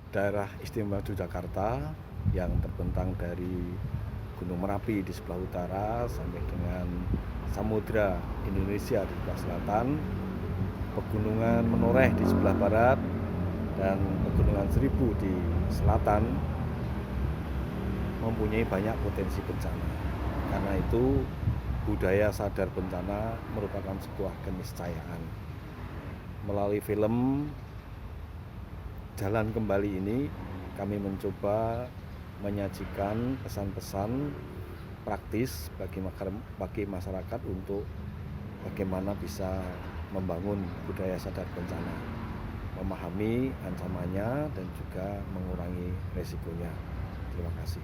daerah istimewa Yogyakarta yang terbentang dari Gunung Merapi di sebelah utara sampai dengan Samudra Indonesia di sebelah selatan, Pegunungan Menoreh di sebelah barat, dan Pegunungan Seribu di selatan mempunyai banyak potensi bencana. Karena itu budaya sadar bencana merupakan sebuah keniscayaan. Melalui film Jalan Kembali ini kami mencoba menyajikan pesan-pesan praktis bagi masyarakat untuk bagaimana bisa membangun budaya sadar bencana, memahami ancamannya dan juga mengurangi resikonya. Terima kasih.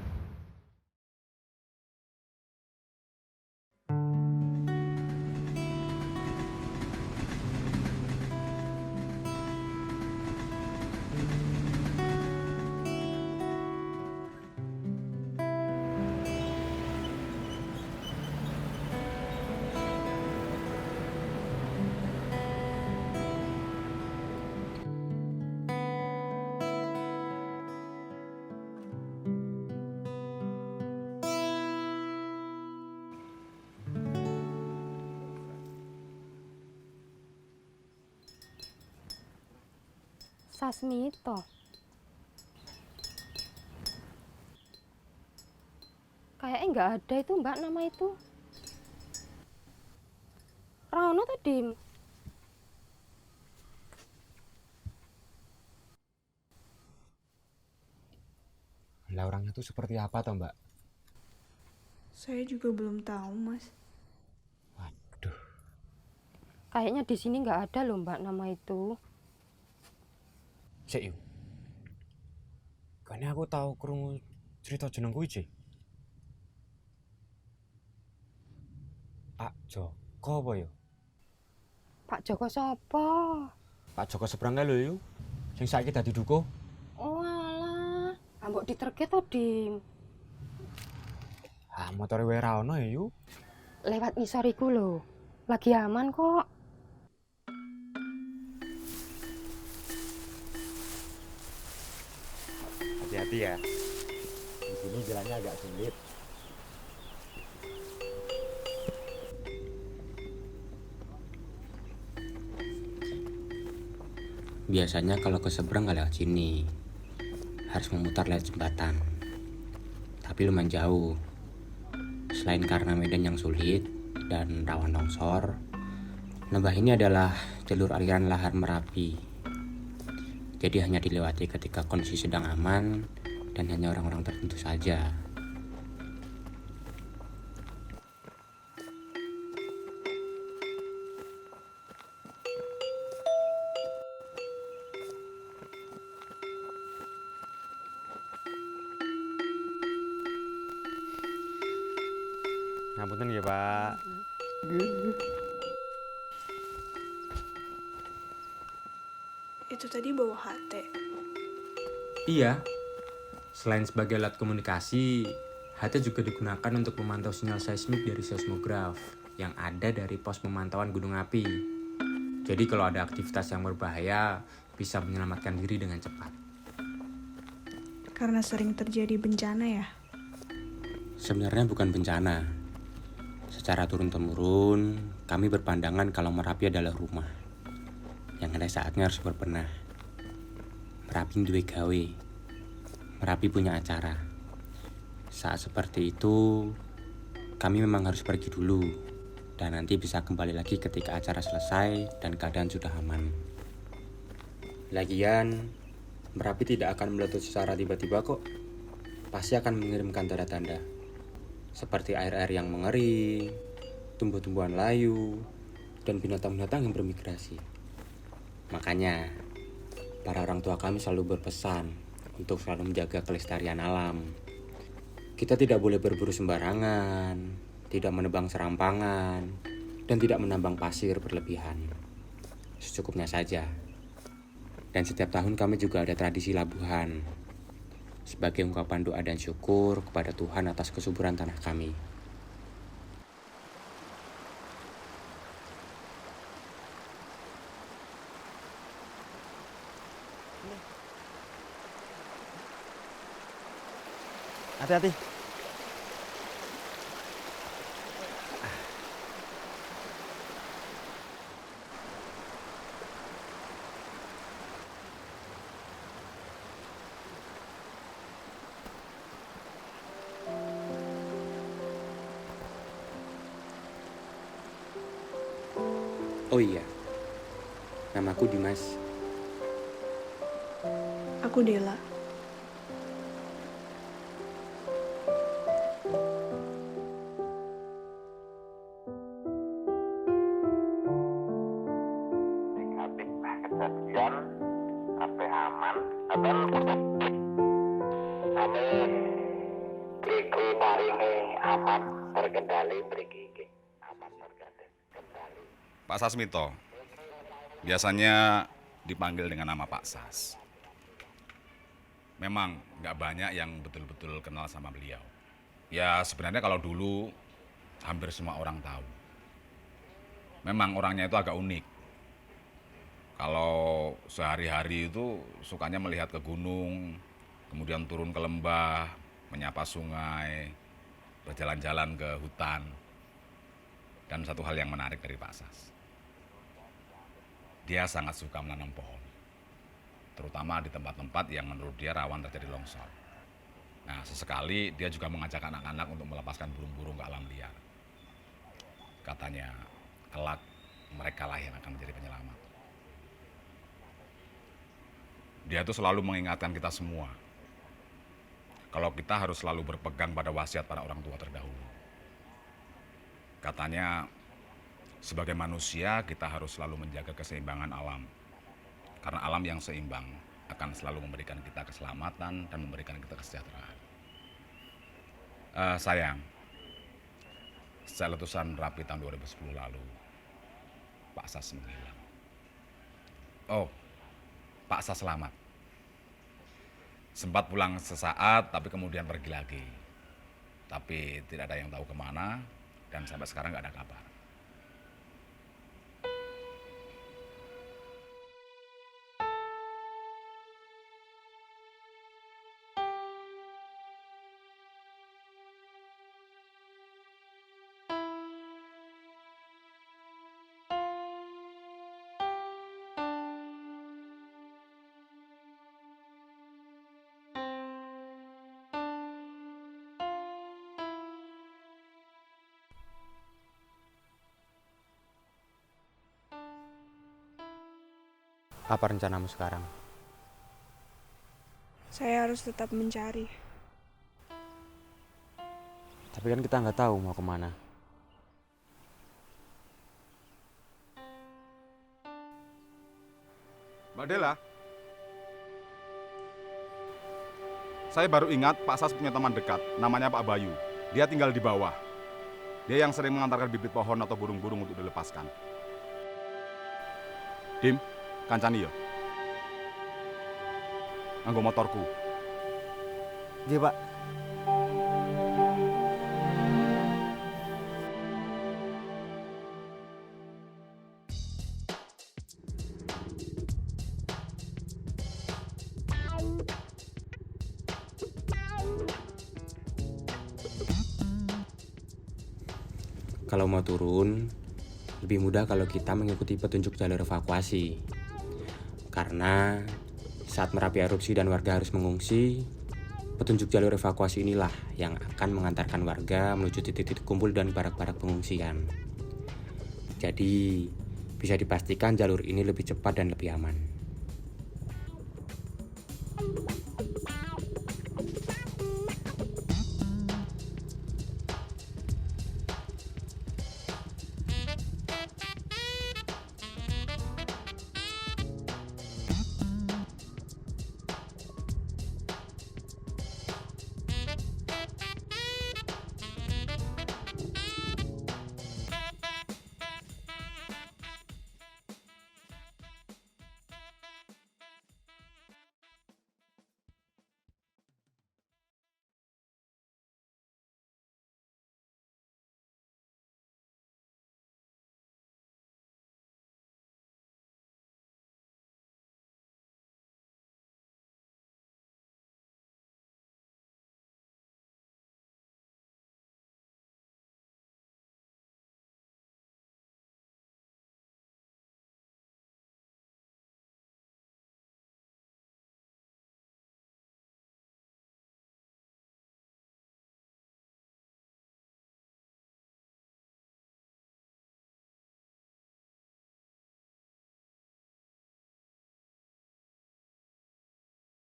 Sasmito. Kayaknya nggak ada itu Mbak nama itu. Rano tadi. Lah orangnya tuh seperti apa toh Mbak? Saya juga belum tahu, Mas. Waduh, Kayaknya di sini nggak ada loh Mbak nama itu. cek yuk. Kayaknya aku tahu krungu cerita jeneng kuwi, Cek. Pak Joko apa ya? Pak Joko sopo? Pak Joko seberang lho yuk. Sing saiki dadi dukuh. Oh alah, ambok diterke to Dim. Ah, motore wae ra ono ya yuk. Lewat ngisor iku lho. Lagi aman kok. Hati-hati ya. Di sini jalannya agak sulit. Biasanya kalau ke seberang nggak lewat sini, harus memutar lewat jembatan. Tapi lumayan jauh. Selain karena medan yang sulit dan rawan longsor, lembah ini adalah jalur aliran lahar Merapi. Jadi hanya dilewati ketika kondisi sedang aman dan hanya orang-orang tertentu saja. Ngapunten ya Pak. Itu tadi bawa HT. Iya, selain sebagai alat komunikasi, HT juga digunakan untuk memantau sinyal seismik dari seismograf yang ada dari pos pemantauan gunung api. Jadi kalau ada aktivitas yang berbahaya, bisa menyelamatkan diri dengan cepat. Karena sering terjadi bencana ya? Sebenarnya bukan bencana. Secara turun-temurun, kami berpandangan kalau Merapi adalah rumah yang ada saatnya harus berbenah. Merapi duwe gawe. Merapi punya acara. Saat seperti itu, kami memang harus pergi dulu dan nanti bisa kembali lagi ketika acara selesai dan keadaan sudah aman. Lagian, Merapi tidak akan meletus secara tiba-tiba kok. Pasti akan mengirimkan tanda-tanda seperti air-air yang mengering, tumbuh-tumbuhan layu, dan binatang-binatang yang bermigrasi. Makanya, para orang tua kami selalu berpesan untuk selalu menjaga kelestarian alam. Kita tidak boleh berburu sembarangan, tidak menebang serampangan, dan tidak menambang pasir berlebihan. Secukupnya saja. Dan setiap tahun kami juga ada tradisi labuhan, sebagai ungkapan doa dan syukur kepada Tuhan atas kesuburan tanah kami. Hati-hati. Oh iya, namaku Dimas. Aku Dela. Habis kejadian sampai aman atau kami Brigi paringi aman terkendali Brigi aman terkendali. Pak Sasmito, biasanya dipanggil dengan nama Pak Sas. Memang nggak banyak yang betul-betul kenal sama beliau. Ya sebenarnya kalau dulu hampir semua orang tahu. Memang orangnya itu agak unik. Kalau sehari-hari itu sukanya melihat ke gunung, kemudian turun ke lembah, menyapa sungai, berjalan-jalan ke hutan. Dan satu hal yang menarik dari Pak Sas, dia sangat suka menanam pohon, terutama di tempat-tempat yang menurut dia rawan terjadi longsor. Nah, sesekali dia juga mengajak anak-anak untuk melepaskan burung-burung ke alam liar. Katanya, kelak mereka lah yang akan menjadi penyelamat. Dia tuh selalu mengingatkan kita semua, kalau kita harus selalu berpegang pada wasiat para orang tua terdahulu. Katanya, sebagai manusia kita harus selalu menjaga keseimbangan alam. Karena alam yang seimbang akan selalu memberikan kita keselamatan dan memberikan kita kesejahteraan. Sayang, sejak letusan Merapi tahun 2010 lalu, Pak Sas menghilang. Oh, Pak Sas selamat. Sempat pulang sesaat, tapi kemudian pergi lagi. Tapi tidak ada yang tahu kemana, dan sampai sekarang nggak ada kabar. Apa rencanamu sekarang? Saya harus tetap mencari. Tapi kan kita nggak tahu mau kemana. Mbak Dela, saya baru ingat Pak Sas punya teman dekat, namanya Pak Bayu. Dia tinggal di bawah. Dia yang sering mengantarkan bibit pohon atau burung-burung untuk dilepaskan. Dim, kancani yo. Nganggo motorku. Iya, Pak. Kalau mau turun, lebih mudah kalau kita mengikuti petunjuk jalur evakuasi. Karena saat Merapi erupsi dan warga harus mengungsi, petunjuk jalur evakuasi inilah yang akan mengantarkan warga menuju titik-titik kumpul dan barak-barak pengungsian. Jadi, bisa dipastikan jalur ini lebih cepat dan lebih aman.